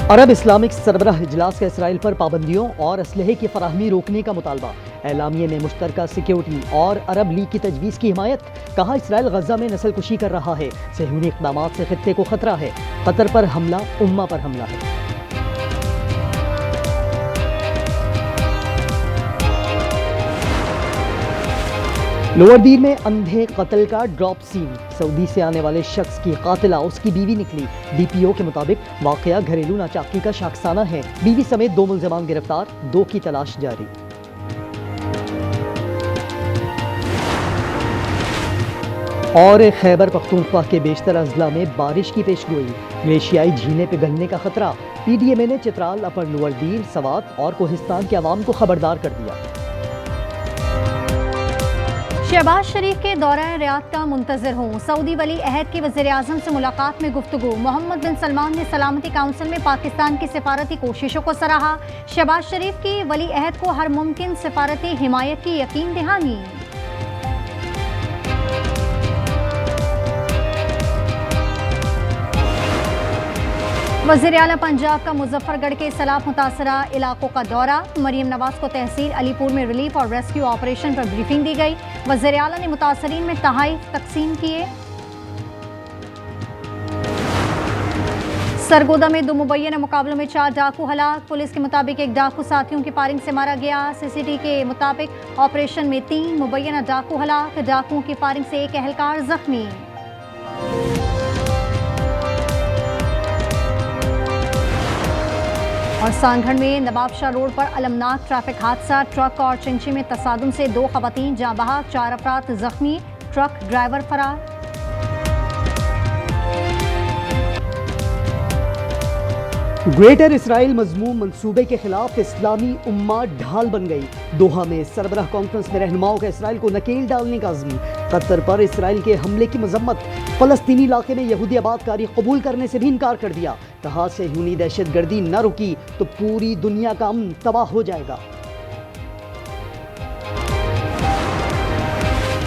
अरब Islamic सरबराह इजलास का Israel पर पाबंदियों और असलहे की फराहमी रोकने का मुतालबा। एलामिये में मुश्तरका सिक्योरिटी और अरब लीग की तजवीज़ की हिमायत। कहा इसराइल गजा में नस्ल कुशी कर रहा है, सहूनी इक़दाम से खित्ते को खतरा है। कतर पर हमला उम्मा पर हमला है। लोअर दीर में अंधे कत्ल का ड्रॉप सीन। सऊदी से आने वाले शख्स की कातिला उसकी बीवी निकली। डीपीओ के मुताबिक वाकया घरेलू नाचाकी का शाखसाना है। बीवी समेत 2 मुल्ज़िमान गिरफ्तार, 2 की तलाश जारी। और खैबर पख्तूनख्वा के बेशतर अजला में बारिश की पेशगोई। ग्लेशियाई झीलें पिघलने का खतरा। पीडीएमए ने चित्राल, अपर लोअर दीर, सवात और कोहिस्तान के अवाम को खबरदार कर दिया। शहबाज शरीफ के दौरा रियाद का मुंतजर हूँ। सऊदी वली अहद की वज़ीर आज़म से मुलाकात में गुफ्तगू। मोहम्मद बिन सलमान ने सलामती काउंसिल में पाकिस्तान की सिफारती कोशिशों को सराहा। शहबाज शरीफ की वली अहद को हर मुमकिन सिफारती हिमायत की यकीन दहानी। वज़ीर आला पंजाब का मुजफ्फरगढ़ के सैलाब मुतासरा इलाकों का दौरा। मरीम नवाज को तहसील अलीपुर में रिलीफ और रेस्क्यू ऑपरेशन पर ब्रीफिंग दी गई। वज़ीर आला ने मुतासरीन में तहाइफ तकसीम किए। सरगोदा में 2 मुबैना मुकाबलों में 4 डाकू हलाक। पुलिस के मुताबिक एक डाकू साथियों की फायरिंग से मारा गया। सीसीटी के मुताबिक ऑपरेशन में 3 मुबैना डाकू हलाक। डाकुओं की फायरिंग से 1 एहलकार जख्मी। और सांगढ़ में नवाबशाह रोड पर अलमनाक ट्रैफिक हादसा। ट्रक और चिंची में तसादुम से 2 खवातीन जाँ बहक, 4 अफराद जख्मी। ट्रक ड्राइवर फरार। ग्रेटर इसराइल मजमूम मंसूबे के खिलाफ इस्लामी उम्मा ढाल बन गई। दोहा में सरबराह कॉन्फ्रेंस में रहनुमाओं का इसराइल को नकेल डालने का अज़्म। कतर पर इसराइल के हमले की मजम्मत। फलस्तीनी इलाके में यहूदी आबादकारी कबूल करने से भी इनकार कर दिया। कहा सहूनी दहशतगर्दी न रुकी तो पूरी दुनिया का अमन तबाह हो जाएगा।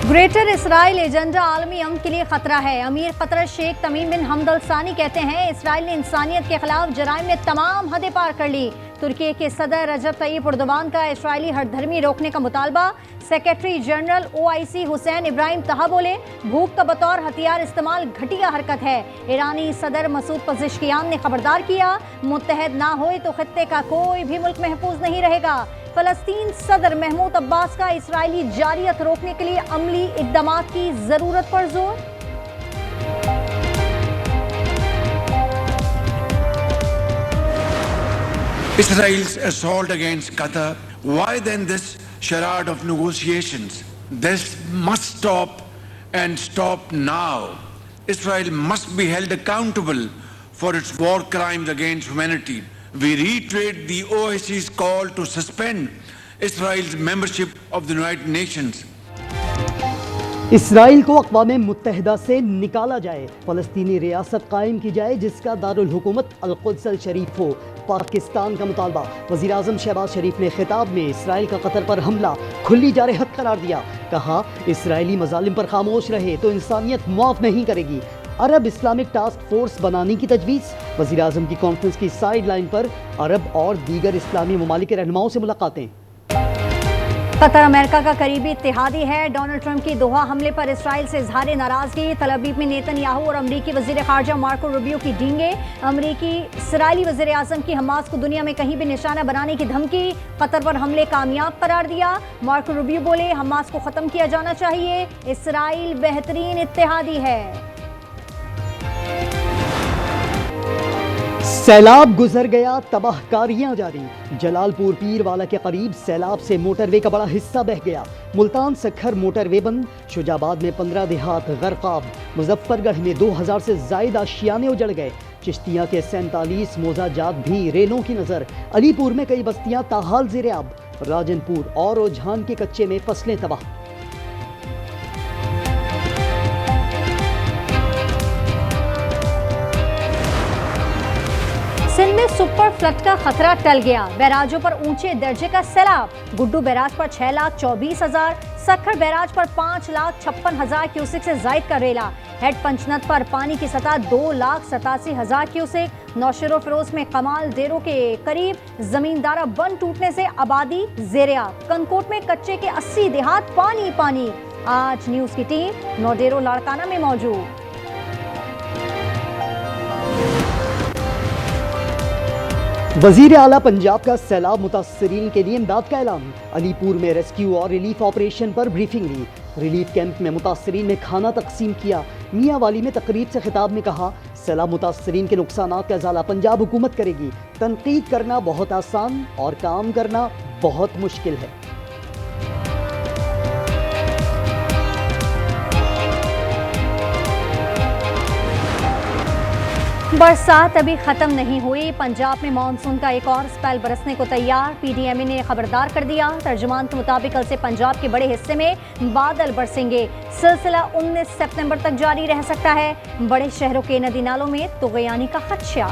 ग्रेटर इसराइल एजेंडा आलमी अमन के लिए खतरा है। अमीर कतर शेख तमीम बिन हमद अल सानी कहते हैं इसराइल ने इंसानियत के खिलाफ जराइम में तमाम हदें पार कर ली। तुर्की के सदर रजब तय्यिप एर्दोगान का इसराइली हरधर्मी रोकने का मुतालबा। Secretary general OIC Hussain Ibrahim तहा बोले भूख का बतौर हथियार इस्तेमाल घटिया हरकत है। ईरानी सदर मसूद पज़ेश्कियान ने खबरदार किया मुत्तहद ना होए तो खित्ते का कोई भी मुल्क महफूज नहीं रहेगा। फलस्तीन सदर महमूद अब्बास का इसराइली जारियत रोकने के लिए अमली इक़दामात की जरूरत पर जोर। Israel's assault against Qatar. Why then this charade of negotiations? This must stop and stop now. Israel must be held accountable for its war crimes against humanity. We reiterate the OIC's call to suspend Israel's membership of the United Nations. Israel को अक़वाम मुत्तहिदा से निकाला जाए। फ़लस्तीनी रियासत कायम की जाए जिसका दारुल हुकूमत अल-कुद्स अल-शरीफ हो। पाकिस्तान का मुतालबा। वज़ीर आज़म शहबाज शरीफ ने खिताब में इसराइल का कतर पर हमला खुली जारहत करार दिया। कहा इसराइली मज़ालिम पर खामोश रहे तो इंसानियत मुआफ़ नहीं करेगी। अरब इस्लामिक टास्क फोर्स बनाने की तजवीज़। वज़ीर आज़म की कॉन्फ्रेंस की साइड लाइन पर अरब और दीगर इस्लामी ममालिक के रहनुमाओं से मुलाकातें। कतर अमेरिका का करीबी इत्तेहादी है। डोनाल्ड ट्रंप की दोहा हमले पर इसराइल से इजहार नाराजगी। तल अवीव में नेतन्याहू और अमरीकी वज़ीर ख़ारजा मार्को रूबियो की डींगे। अमरीकी इसराइली वज़ीर आज़म की हमास को दुनिया में कहीं भी निशाना बनाने की धमकी। कतर पर हमले कामयाब करार दिया। मार्को रूबियो बोले हमास को ख़त्म किया जाना चाहिए। इसराइल बेहतरीन इत्तेहादी है। सैलाब गुजर गया, तबाहकारियां जारी। जलालपुर पीरवाला के करीब सैलाब से मोटरवे का बड़ा हिस्सा बह गया। मुल्तान सखर मोटरवे बंद। शुजाबाद में 15 देहात गर्काब। मुजफ्फरगढ़ में 2000 से जायद आशियाने उजड़ गए। चिश्तिया के 47 मोजाजात भी रेलों की नजर। अलीपुर में कई बस्तियां ताहाल ज़ेर-ए-आब। राजनपुर और रुझान के कच्चे में फसलें तबाह। सिंध में सुपर फ्लड का खतरा टल गया। बैराजों पर ऊंचे दर्जे का सैलाब। गुड्डू बैराज पर 6,24,000, सखर बैराज पर 5,56,000 क्यूसेक से जायद का रेला। हेड पंचनद पर पानी की सतह 2,87,000 क्यूसेक। नौशेरो फिरोज में कमाल डेरों के करीब जमींदारा बंद टूटने से आबादी जेरियात। कनकोट में कच्चे के 80 देहात पानी पानी। आज न्यूज की टीम नौडेरो लाड़काना में मौजूद। वजीर आला पंजाब का सैलाब मुतासरीन के लिए इमदाद का ऐलान। अलीपुर में रेस्क्यू और रिलीफ ऑपरेशन पर ब्रीफिंग ली। रिलीफ कैंप में मुतासरीन में खाना तकसीम किया। मियांवाली में तकरीब से खिताब में कहा, सैलाब मुतासरीन के नुकसानात का इजाला पंजाब हुकूमत करेगी। तनकीद करना बहुत आसान और काम करना बहुत मुश्किल है। बरसात अभी खत्म नहीं हुई। पंजाब में मानसून का एक और स्पेल बरसने को तैयार। पीडीएमए ने खबरदार कर दिया। तर्जुमान के मुताबिक कल से पंजाब के बड़े हिस्से में बादल बरसेंगे। सिलसिला 19 सितंबर तक जारी रह सकता है। बड़े शहरों के नदी नालों में तुगयानी का खदशा।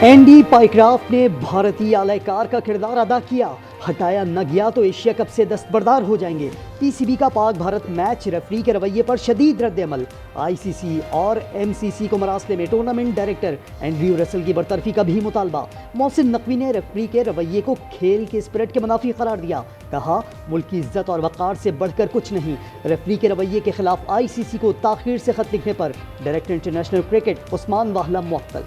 एंडी पाइक्राफ्ट ने भारतीय आलायकार का किरदार अदा किया। हटाया न गया तो एशिया कप से दस्तबरदार हो जाएंगे। पीसीबी का पाक भारत मैच रेफरी के रवैये पर शदीद रद्द-ए-अमल। आईसीसी और एमसीसी को मरासले में टूर्नामेंट डायरेक्टर एंड्रयू रसल की बरतरफी का भी मुतालबा। मोहसिन नकवी ने रेफरी के रवैये को खेल के स्पिरिट के मुनाफी करार दिया। कहा, मुल्क की इज्जत और वक़ार से बढ़कर कुछ नहीं। रेफरी के रवैये के खिलाफ आईसीसी को ताखीर से खत लिखने पर डायरेक्टर इंटरनेशनल क्रिकेट उस्मान वाहला मुअत्तल।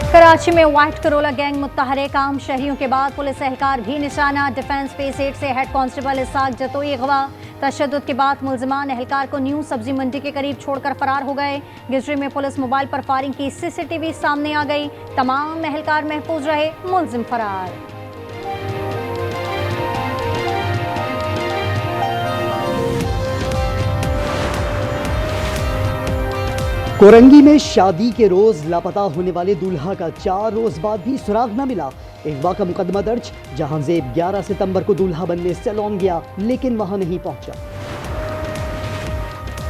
कराची में व्हाइट करोला गैंग मुत्तहरे। काम शहरियों के बाद पुलिस एहलकार भी निशाना। डिफेंस स्पेस 8 से हेड कांस्टेबल इसाक जतोई अगवा। तशद्दुद के बाद मुलजिमान एहलकार को न्यू सब्जी मंडी के करीब छोड़कर फरार हो गए। गिजरी में पुलिस मोबाइल पर फायरिंग की सीसीटीवी सामने आ गई। तमाम एहलकार महफूज रहे, मुलजिम फरार। कोरंगी में शादी के रोज लापता होने वाले दूल्हा का 4 रोज बाद भी सुराग न मिला। अगवा का मुकदमा दर्ज। जहांजेब 11 सितंबर को दूल्हा बनने सैलून गया लेकिन वहां नहीं पहुंचा।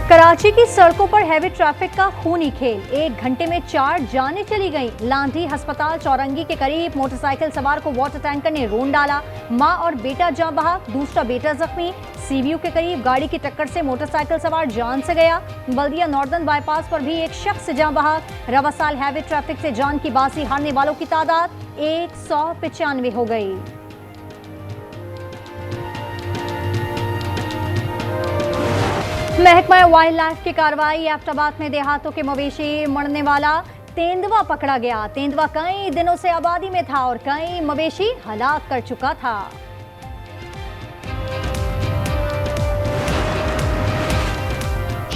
कराची की सड़कों पर हैवी ट्रैफिक का खूनी खेल। 1 घंटे में 4 जानें चली गईं। लांधी अस्पताल चौरंगी के करीब मोटरसाइकिल सवार को वाटर टैंकर ने रोन डाला। मां और बेटा जान बहक, दूसरा बेटा जख्मी। सीवीयू के करीब गाड़ी की टक्कर से मोटरसाइकिल सवार जान से गया। बल्दिया नॉर्दर्न बाईपास पर भी एक शख्स जान बहक। रवा साल हैवी ट्रैफिक से जान की बाजी हारने वालों की तादाद 195 हो गई। महकमा वाइल्ड लाइफ की कार्रवाई। एबटाबाद में देहातों के मवेशी मरने वाला तेंदुआ पकड़ा गया। तेंदुआ कई दिनों से आबादी में था और कई मवेशी हलाक कर चुका था।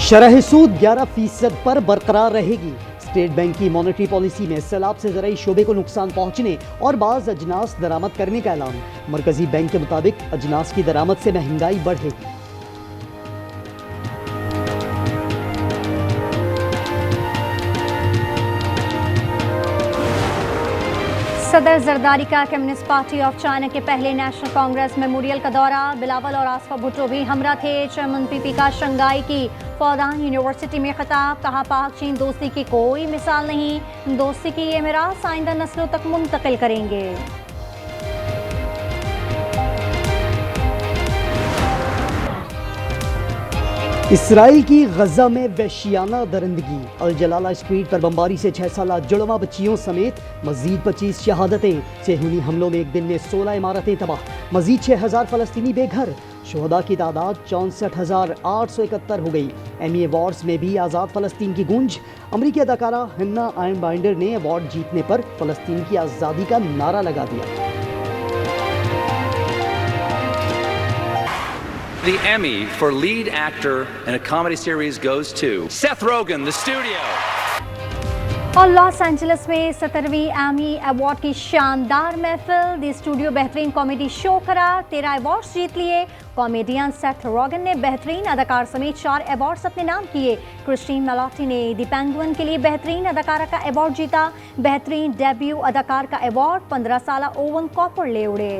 शरह सूद 11% पर बरकरार रहेगी। स्टेट बैंक की मॉनेटरी पॉलिसी में सैलाब से ज़राई शोबे को नुकसान पहुंचने और बाज़ अजनास दरामद करने का ऐलान। मरकजी बैंक के मुताबिक अजनास की दरामद से महंगाई बढ़ेगी। सदर जरदारी का कम्युनिस्ट पार्टी ऑफ चाइना के पहले नेशनल कांग्रेस मेमोरियल का दौरा। बिलावल और आसफा भुट्टो भी हमरा थे। चेयरमैन पीपी का शंघाई की फौदान यूनिवर्सिटी में खिताब। कहा, पाक चीन दोस्ती की कोई मिसाल नहीं। दोस्ती की ये मिरास आइंदा नस्लों तक मुंतकिल करेंगे। इसराइल की गजा में वहशियाना दरिंदगी। अल जलाला स्ट्रीट पर बमबारी से 6 साला जुड़वा बच्चियों समेत मजीद 25 शहादतें। सेहूनी हमलों में एक दिन में 16 इमारतें तबाह। मजीद 6000 फलस्तीनी बेघर। शुहदा की तादाद 64,871 हो गई। एमी अवार्ड्स में भी आज़ाद फ़लस्तीन की गूंज। अमरीकी अदाकारा हन्ना आयनबाइंडर ने अवार्ड जीतने पर फ़लस्तीन की आज़ादी का नारा लगा दिया। The Emmy for lead actor in a comedy series goes to Seth Rogen, The Studio. और लॉस एंजलिस में 17वीं एमी अवार्ड की शानदार महफिल। द स्टूडियो बेहतरीन कॉमेडी शो करार। 13 अवार्ड्स जीत लिए। कॉमेडियन सेथ रोगन ने बेहतरीन अदाकार समेत 4 अवार्ड्स अपने नाम किए। क्रिस्टीन मेलोटी ने द पेंगुइन के लिए बेहतरीन अदाकारा का अवार्ड जीता। बेहतरीन डेब्यू अदाकार का अवार्ड 15 साला ओवन कॉपर ले उड़े।